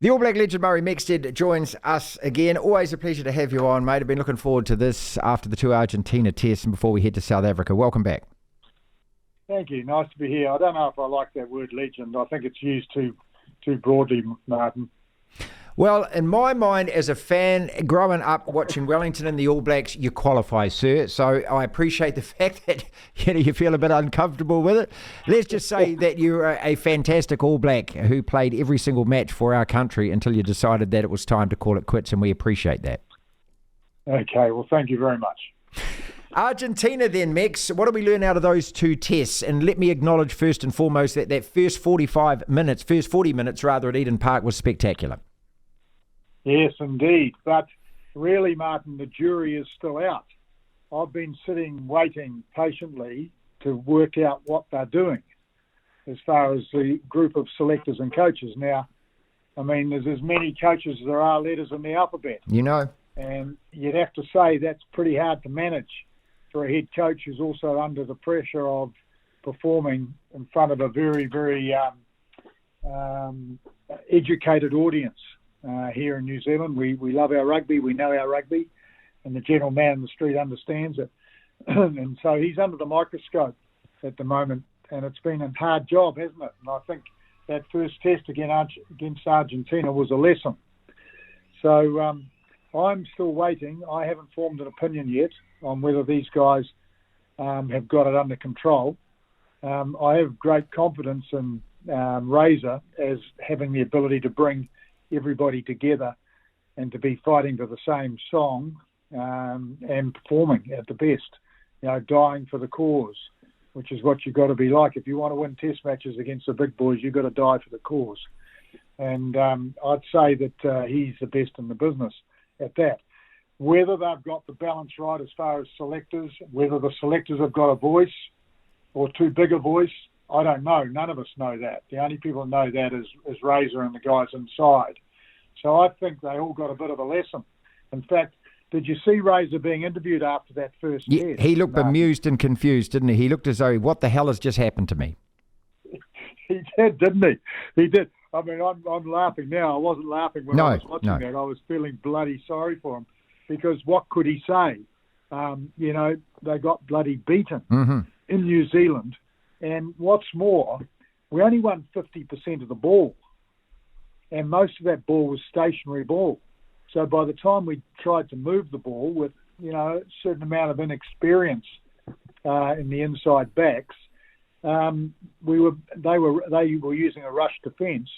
The All Black legend Murray Mexted joins us again. Always a pleasure to have you on, mate. I've been looking forward to this after the two Argentina tests and before we head to South Africa. Welcome back. Thank you. Nice to be here. I don't know if I like that word legend. I think it's used too broadly, Martin. Well, in my mind, as a fan, growing up watching Wellington and the All Blacks, you qualify, sir. So I appreciate the fact that you feel a bit uncomfortable with it. Let's just say that you're a fantastic All Black who played every single match for our country until you decided that it was time to call it quits, and we appreciate that. Okay, well, thank you very much. Argentina then, Mex, what do we learn out of those two tests? And let me acknowledge first and foremost that first 40 minutes at Eden Park was spectacular. Yes, indeed. But really, Martin, the jury is still out. I've been sitting waiting patiently to work out what they're doing as far as the group of selectors and coaches. Now, I mean, there's as many coaches as there are letters in the alphabet. You know. And you'd have to say that's pretty hard to manage for a head coach who's also under the pressure of performing in front of a very, very educated audience. Here in New Zealand, we love our rugby, we know our rugby, and the general man in the street understands it. And so he's under the microscope at the moment, and it's been a hard job, hasn't it? And I think that first test against Argentina was a lesson. So I'm still waiting. I haven't formed an opinion yet on whether these guys have got it under control. I have great confidence in Razor as having the ability to bring everybody together and to be fighting to the same song and performing at the best, dying for the cause, which is what you've got to be like. If you want to win test matches against the big boys, you've got to die for the cause. And I'd say that he's the best in the business at that. Whether they've got the balance right as far as selectors, whether the selectors have got a voice or too big a voice, I don't know. None of us know that. The only people who know that is Razor and the guys inside. So I think they all got a bit of a lesson. In fact, did you see Razor being interviewed after that first test? He looked bemused and confused, didn't he? He looked as though, what the hell has just happened to me? He did, didn't he? He did. I mean, I'm laughing now. I wasn't laughing when I was watching that. I was feeling bloody sorry for him because what could he say? They got bloody beaten in New Zealand. And what's more, we only won 50% of the ball. And most of that ball was stationary ball. So by the time we tried to move the ball with, a certain amount of inexperience in the inside backs, they were using a rush defence,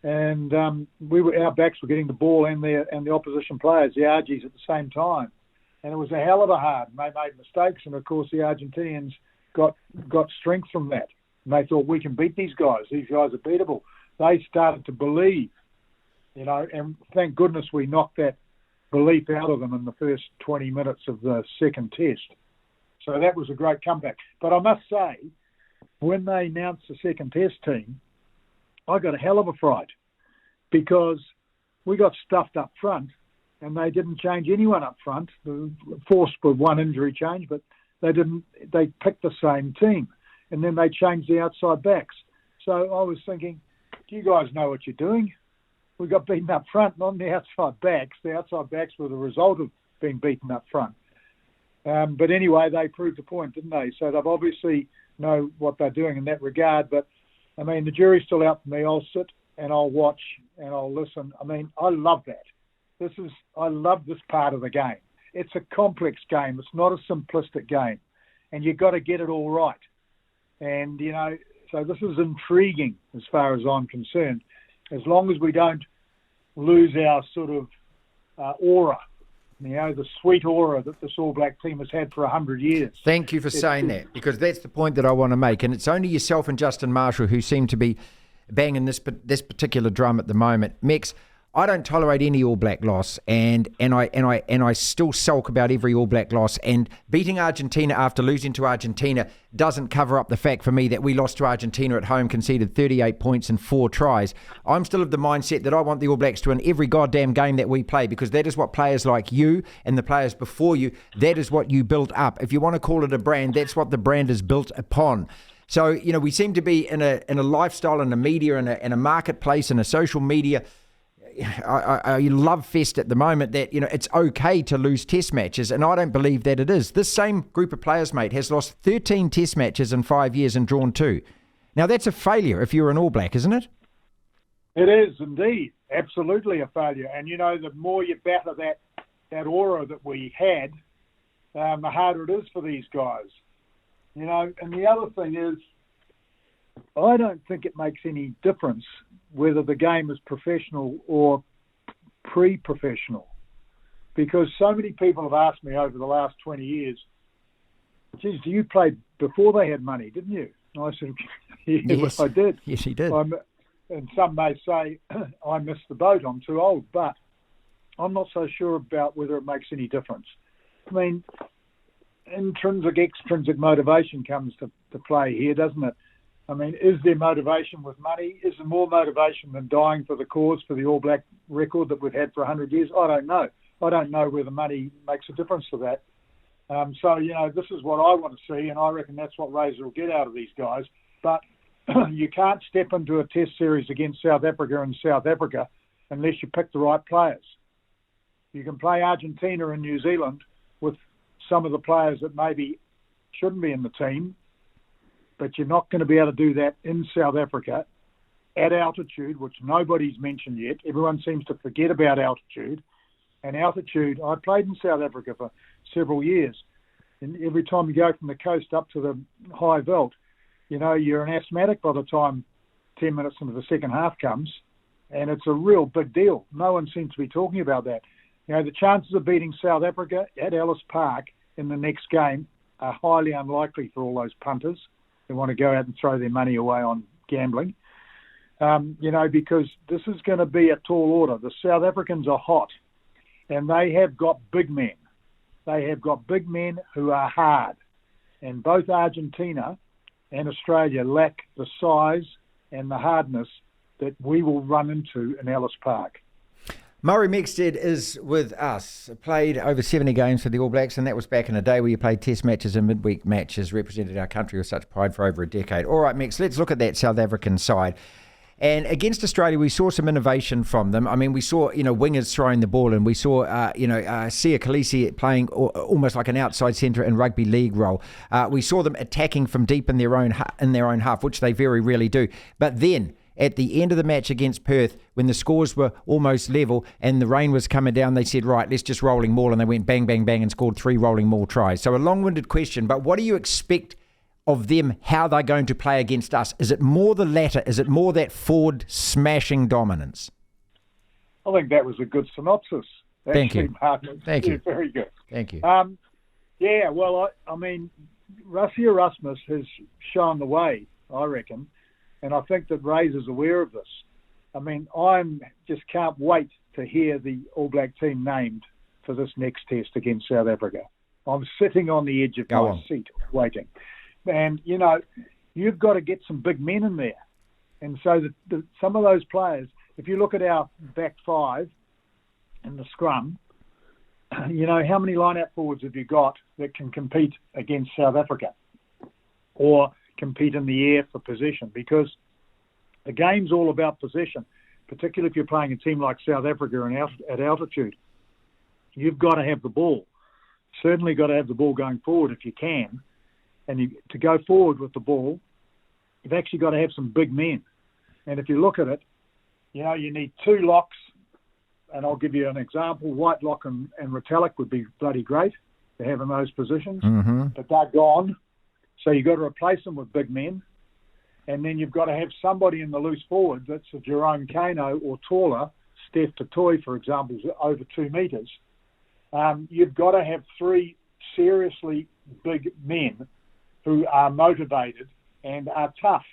and our backs were getting the ball and the opposition players, the Argies, at the same time. And it was a hell of a hard. They made mistakes, and of course the Argentinians got strength from that. And they thought, we can beat these guys. These guys are beatable. They started to believe, and thank goodness we knocked that belief out of them in the first 20 minutes of the second test. So that was a great comeback. But I must say, when they announced the second test team, I got a hell of a fright because we got stuffed up front and they didn't change anyone up front. The forced with one injury change, but they picked the same team, and then they changed the outside backs. So I was thinking, do you guys know what you're doing? We got beaten up front, not the outside backs. The outside backs were the result of being beaten up front. But anyway, they proved the point, didn't they? So they've obviously know what they're doing in that regard. But, I mean, the jury's still out for me. I'll sit and I'll watch and I'll listen. I mean, I love that. I love this part of the game. It's a complex game. It's not a simplistic game. And you've got to get it all right. And, so this is intriguing as far as I'm concerned. As long as we don't lose our sort of aura, the sweet aura that this All Black team has had for 100 years. Thank you for saying that, because that's the point that I want to make. And it's only yourself and Justin Marshall who seem to be banging this particular drum at the moment. Mex, I don't tolerate any All Black loss, and I still sulk about every All Black loss. And beating Argentina after losing to Argentina doesn't cover up the fact for me that we lost to Argentina at home, conceded 38 points and 4 tries. I'm still of the mindset that I want the All Blacks to win every goddamn game that we play, because that is what players like you and the players before you, that is what you built up. If you want to call it a brand, that's what the brand is built upon. So, we seem to be in a lifestyle, in a media, in a marketplace, in a social media a love fest at the moment that, it's okay to lose test matches, and I don't believe that it is. This same group of players, mate, has lost 13 test matches in 5 years and drawn 2. Now, that's a failure if you're an All Black, isn't it? It is indeed. Absolutely a failure. And, the more you batter that aura that we had, the harder it is for these guys. And the other thing is, I don't think it makes any difference whether the game is professional or pre-professional, because so many people have asked me over the last 20 years, geez, you played before they had money, didn't you? And I said, yes, I did. Yes, he did. And some may say, I missed the boat, I'm too old, but I'm not so sure about whether it makes any difference. I mean, intrinsic, extrinsic motivation comes to play here, doesn't it? I mean, is there motivation with money? Is there more motivation than dying for the cause, for the All Black record that we've had for 100 years? I don't know. I don't know whether money makes a difference to that. So, this is what I want to see, and I reckon that's what Razor will get out of these guys. But you can't step into a test series against South Africa in South Africa unless you pick the right players. You can play Argentina and New Zealand with some of the players that maybe shouldn't be in the team, but you're not going to be able to do that in South Africa at altitude, which nobody's mentioned yet. Everyone seems to forget about altitude. And altitude, I played in South Africa for several years. And every time you go from the coast up to the high veld, you're an asthmatic by the time 10 minutes into the second half comes. And it's a real big deal. No one seems to be talking about that. The chances of beating South Africa at Ellis Park in the next game are highly unlikely for all those punters who want to go out and throw their money away on gambling, because this is going to be a tall order. The South Africans are hot, and they have got big men. They have got big men who are hard, and both Argentina and Australia lack the size and the hardness that we will run into in Ellis Park. Murray Mexted is with us. Played over 70 games for the All Blacks, and that was back in a day where you played test matches and midweek matches, represented our country with such pride for over a decade. All right, Mex, let's look at that South African side. And against Australia, we saw some innovation from them. I mean, we saw, wingers throwing the ball in. We saw, Sia Khaleesi playing almost like an outside centre in rugby league role. We saw them attacking from deep in their own half, which they very rarely do. But then, at the end of the match against Perth, when the scores were almost level and the rain was coming down, they said, right, let's just rolling maul. And they went bang, bang, bang and scored 3 rolling maul tries. So a long-winded question, but what do you expect of them, how they're going to play against us? Is it more the latter? Is it more that forward smashing dominance? I think that was a good synopsis. Thank you. Martin. Thank you. Very good. Thank you. I mean, Rassie Erasmus has shown the way, I reckon. And I think that Razor's aware of this. I mean, just can't wait to hear the All Black team named for this next test against South Africa. I'm sitting on the edge of my seat waiting. And, you've got to get some big men in there. And so some of those players, if you look at our back five in the scrum, how many line-out forwards have you got that can compete against South Africa? Or compete in the air for possession, because the game's all about possession, particularly if you're playing a team like South Africa at altitude. You've got to have the ball. Certainly got to have the ball going forward if you can. And to go forward with the ball, you've actually got to have some big men. And if you look at it, you need 2 locks, and I'll give you an example. Whitelock and Retallick would be bloody great to have in those positions, but they're gone. So you've got to replace them with big men. And then you've got to have somebody in the loose forward that's a Jerome Kano or taller. Steph Totoy, for example, is over 2 metres. You've got to have 3 seriously big men who are motivated and are tough.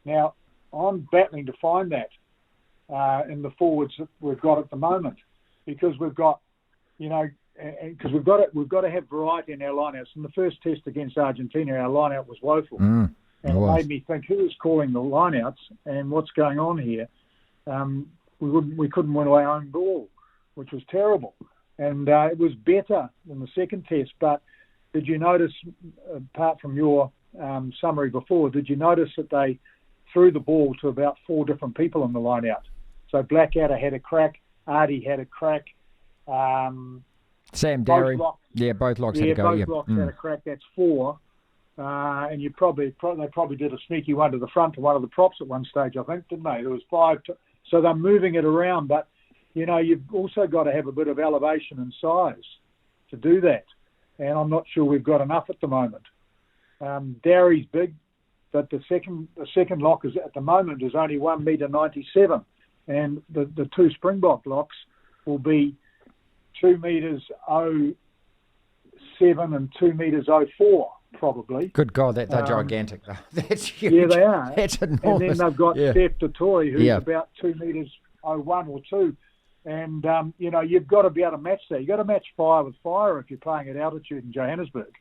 Now, I'm battling to find that in the forwards that we've got at the moment, because we've got, because we've got to have variety in our lineouts. In the first test against Argentina, our lineout was woeful. And it made me think, who is calling the lineouts and what's going on here? We couldn't win our own ball, which was terrible. And it was better than the second test. But did you notice, apart from your summary before, did you notice that they threw the ball to about 4 different people in the lineout? So Blackadder had a crack, Artie had a crack. Sam Darry. Both locks had a go. Both locks had a crack. That's 4. And they probably did a sneaky one to the front to one of the props at one stage, I think, didn't they? There was 5. So they're moving it around, but, you've also got to have a bit of elevation and size to do that. And I'm not sure we've got enough at the moment. Darry's big, but the second lock is at the moment is only 1.97 m, and the 2 Springbok locks will be 2.07 m and 2.04 m probably. Good God, they're gigantic though. That's huge. Yeah, they are. That's enormous. And then they've got Steph Dettori, who's about 2.01 m or 2. And, you've got to be able to match that. You've got to match fire with fire if you're playing at altitude in Johannesburg.